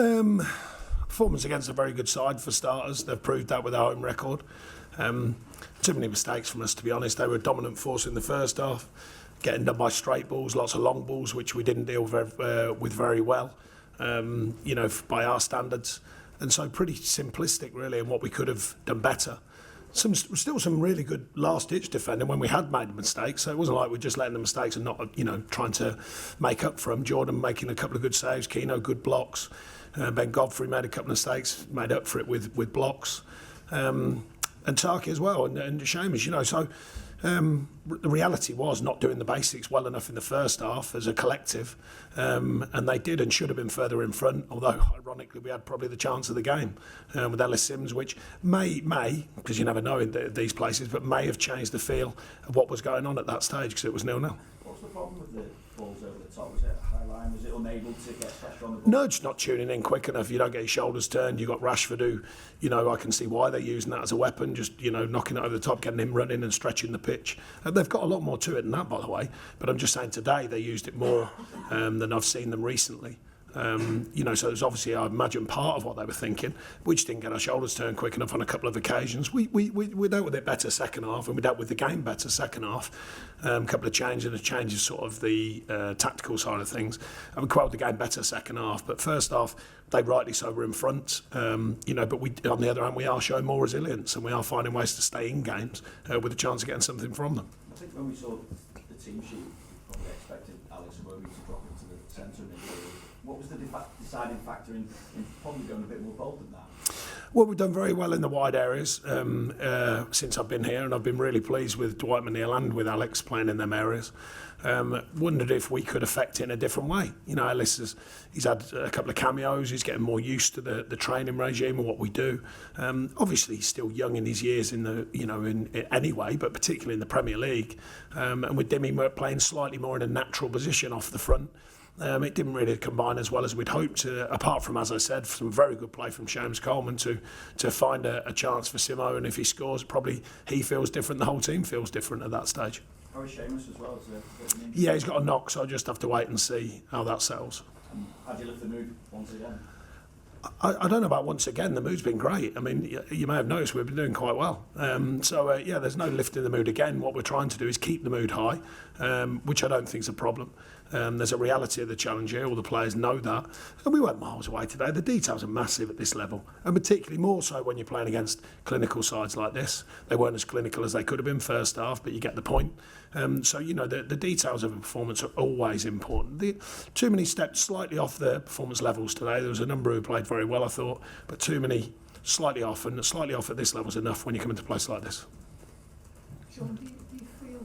Performance against a very good side for starters. They've proved that with our home record. Too many mistakes from us, to be honest. They were a dominant force in the first half, getting done by straight balls, lots of long balls, which we didn't deal with very well, by our standards. And so pretty simplistic, really, and what we could have done better. Still some really good last-ditch defending when we had made mistakes. So it wasn't like we're just letting the mistakes and not, trying to make up for them. Jordan making a couple of good saves, Keno good blocks. Ben Godfrey made a couple of mistakes, made up for it with blocks. And Taki as well, and Seamus, So the reality was not doing the basics well enough in the first half as a collective, and they did and should have been further in front, although ironically we had probably the chance of the game with Ellis Sims, which may, because you never know in these places, but may have changed the feel of what was going on at that stage because it was 0-0. What's the problem with the balls over the top? Was it a high line? Was it unable to get pressure on the ball? No, just not tuning in quick enough. You don't get your shoulders turned. You've got Rashford who, I can see why they're using that as a weapon, just, knocking it over the top, getting him running and stretching the pitch. They've got a lot more to it than that, by the way. But I'm just saying today they used it more than I've seen them recently. So there's obviously, I imagine, part of what they were thinking. We just didn't get our shoulders turned quick enough on a couple of occasions. We dealt with it better second half, and we dealt with the game better second half. A couple of changes of sort of the tactical side of things. And we quelled the game better second half. But first half, they rightly so were in front. But we, on the other hand, we are showing more resilience, and we are finding ways to stay in games with a chance of getting something from them. I think when we saw the team sheet, we probably expected Alex Iwobi to drop into the centre of midfield. What was the deciding factor in probably going a bit more bold than that? Well, we've done very well in the wide areas since I've been here, and I've been really pleased with Dwight McNeil and with Alex playing in them areas. Wondered if we could affect it in a different way. Ellis he's had a couple of cameos. He's getting more used to the training regime and what we do. Obviously, he's still young in his years in anyway, but particularly in the Premier League. And with Dimmy, we're playing slightly more in a natural position off the front. It didn't really combine as well as we'd hoped, apart from, as I said, some very good play from James Coleman to find a chance for Simo, and if he scores, probably he feels different, the whole team feels different at that stage. How is Seamus as well? Yeah, he's got a knock, so I just have to wait and see how that settles. How do you lift the mood once again? I don't know about once again. The mood's been great. I mean, you may have noticed we've been doing quite well. There's no lifting the mood again. What we're trying to do is keep the mood high, which I don't think is a problem. There's a reality of the challenge here. All the players know that. And we weren't miles away today. The details are massive at this level, and particularly more so when you're playing against clinical sides like this. They weren't as clinical as they could have been first half, but you get the point. The details of a performance are always important. Too many steps slightly off the performance levels today. There was a number who played very well, I thought, but too many slightly off, and slightly off at this level is enough when you come into a place like this. John, do you feel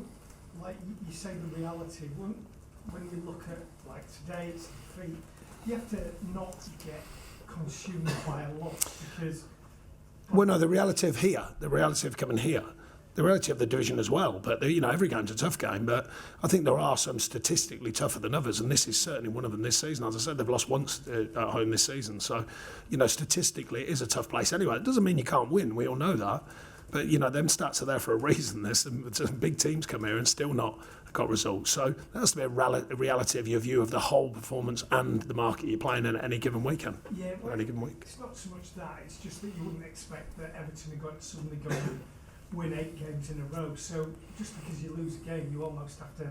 like you say the reality, when you look at, like today, it's defeat, you have to not get consumed by a loss because... Well, no, the reality of coming here, the reality of the division as well, but every game's a tough game, but I think there are some statistically tougher than others, and this is certainly one of them this season. As I said, they've lost once at home this season, so statistically it is a tough place anyway. It doesn't mean you can't win, we all know that, but them stats are there for a reason. There's some big teams come here and still not got results, so that has to be a reality of your view of the whole performance and the market you're playing in at any given weekend. Yeah, well, any given week. It's not so much that, it's just that you wouldn't expect that Everton are going to suddenly go and win 8 games in a row, so just because you lose a game you almost have to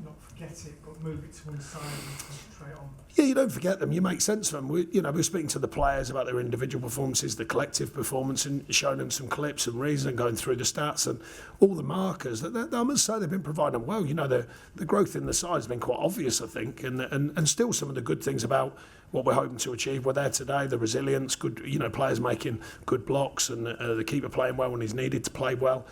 not forget it but move it to one side and concentrate on. Yeah, you don't forget them, you make sense of them. We're speaking to the players about their individual performances, the collective performance, and showing them some clips and reason and going through the stats and all the markers. I must say they've been providing them well. The growth in the side has been quite obvious, I think, and still some of the good things about what we're hoping to achieve were there today. The resilience, good, players making good blocks, and the keeper playing well when he's needed to play well.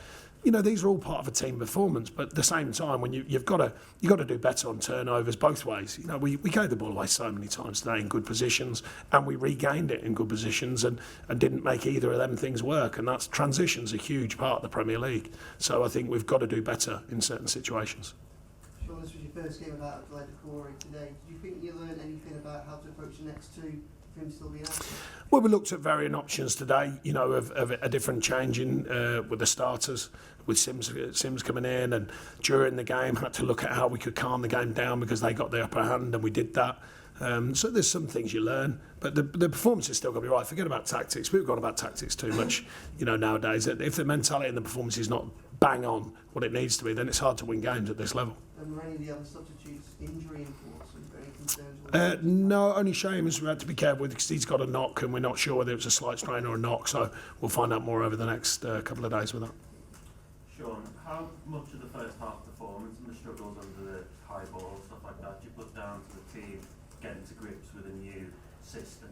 These are all part of a team performance, but at the same time, when you've got to do better on turnovers both ways. We gave the ball away so many times today in good positions, and we regained it in good positions, and didn't make either of them things work. And that's transition's a huge part of the Premier League. So I think we've got to do better in certain situations. Sean, this was your first game without Adelaide Corey today. Do you think you learned anything about how to approach the next two? Well, we looked at varying options today, of a different change in with the starters, with Sims coming in, and during the game had to look at how we could calm the game down because they got the upper hand, and we did that. So there's some things you learn, but the performance is still got to be right. Forget about tactics. We've gone about tactics too much, nowadays. If the mentality and the performance is not bang on what it needs to be, then it's hard to win games at this level. And were any of the other substitutes injury important? Any concerns? No, only Seamus we had to be careful with because he's got a knock and we're not sure whether it's a slight strain or a knock, so we'll find out more over the next couple of days with that. Sean, how much of the first half performance and the struggles under the high ball, stuff like that, do you put down to the team getting to grips with a new system,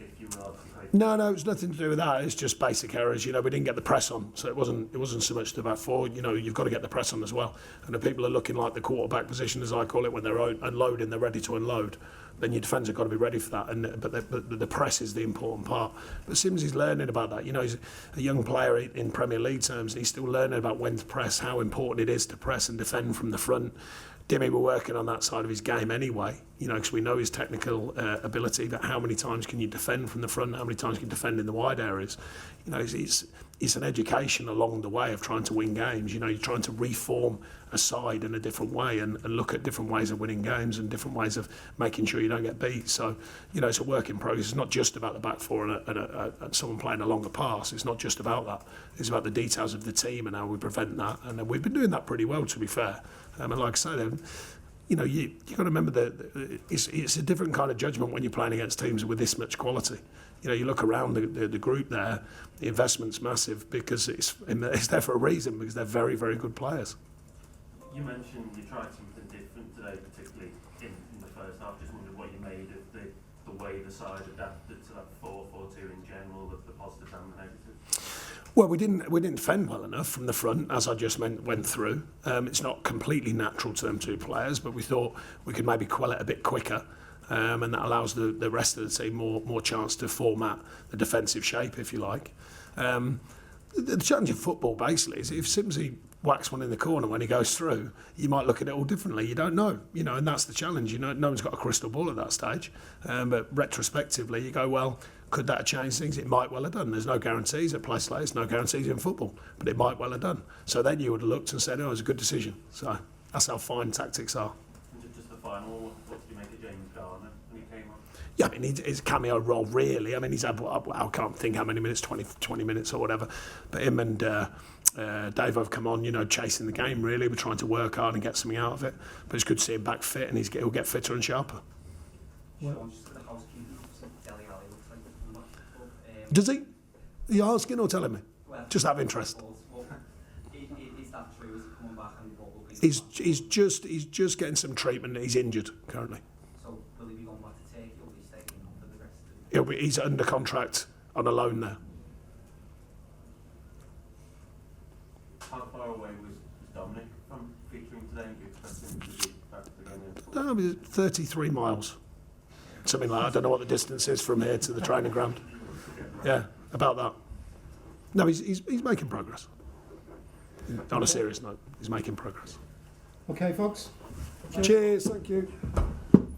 if you will? No, it was nothing to do with that. It's just basic errors. We didn't get the press on, so it wasn't so much the back four. You've got to get the press on as well. And if people are looking like the quarterback position, as I call it, when they're unloading, they're ready to unload, then your defence have got to be ready for that. But the press is the important part. But Sims is learning about that. He's a young player in Premier League terms, and he's still learning about when to press, how important it is to press and defend from the front. Dimmy were working on that side of his game anyway, because we know his technical ability, but how many times can you defend from the front, how many times can you defend in the wide areas? It's an education along the way of trying to win games. You're trying to reform a side in a different way and look at different ways of winning games and different ways of making sure you don't get beat. So, it's a work in progress. It's not just about the back four and someone playing a longer pass. It's not just about that. It's about the details of the team and how we prevent that. And we've been doing that pretty well, to be fair. And like I say, you've got to remember that it's a different kind of judgment when you're playing against teams with this much quality. You look around the group there, the investment's massive because it's there for a reason, because they're very, very good players. You mentioned you tried something different today, particularly in the first half. Just wondered what you made of the way the side adapted to that 4-4-2 in general, the positives and the negatives. Well, we didn't defend well enough from the front, as I just went through. It's not completely natural to them two players, but we thought we could maybe quell it a bit quicker, and that allows the rest of the team more chance to format the defensive shape, if you like. The challenge of football, basically, is if Simsy whacks one in the corner when he goes through, you might look at it all differently. You don't know, and that's the challenge. No one's got a crystal ball at that stage. But retrospectively, you go, well, could that have changed things? It might well have done. There's no guarantees at place like this, no guarantees in football, but it might well have done. So then you would have looked and said, it was a good decision. So that's how fine tactics are. And just the final, what did you make of James Garner when he came on? Yeah, I mean, it's a cameo role, really. I mean, he's had, I can't think how many minutes, 20 minutes or whatever. But him and Dave have come on, chasing the game, really. We're trying to work hard and get something out of it. But it's good to see him back fit, and he'll get fitter and sharper. Does he? Are you asking or telling me? Well, just have interest. Is that true? Is he coming back and he's just getting some treatment. He's injured currently. So will he be going back to Turkey or will he stay for the rest of the He's under contract on a loan there. How far away was Dominic from featuring today? Do you expect him to be back No, again? 33 miles. Something like that. I don't know what the distance is from here to the training ground. Yeah, about that. No, he's making progress. On a serious note, he's making progress. Okay, folks. Cheers, thank you.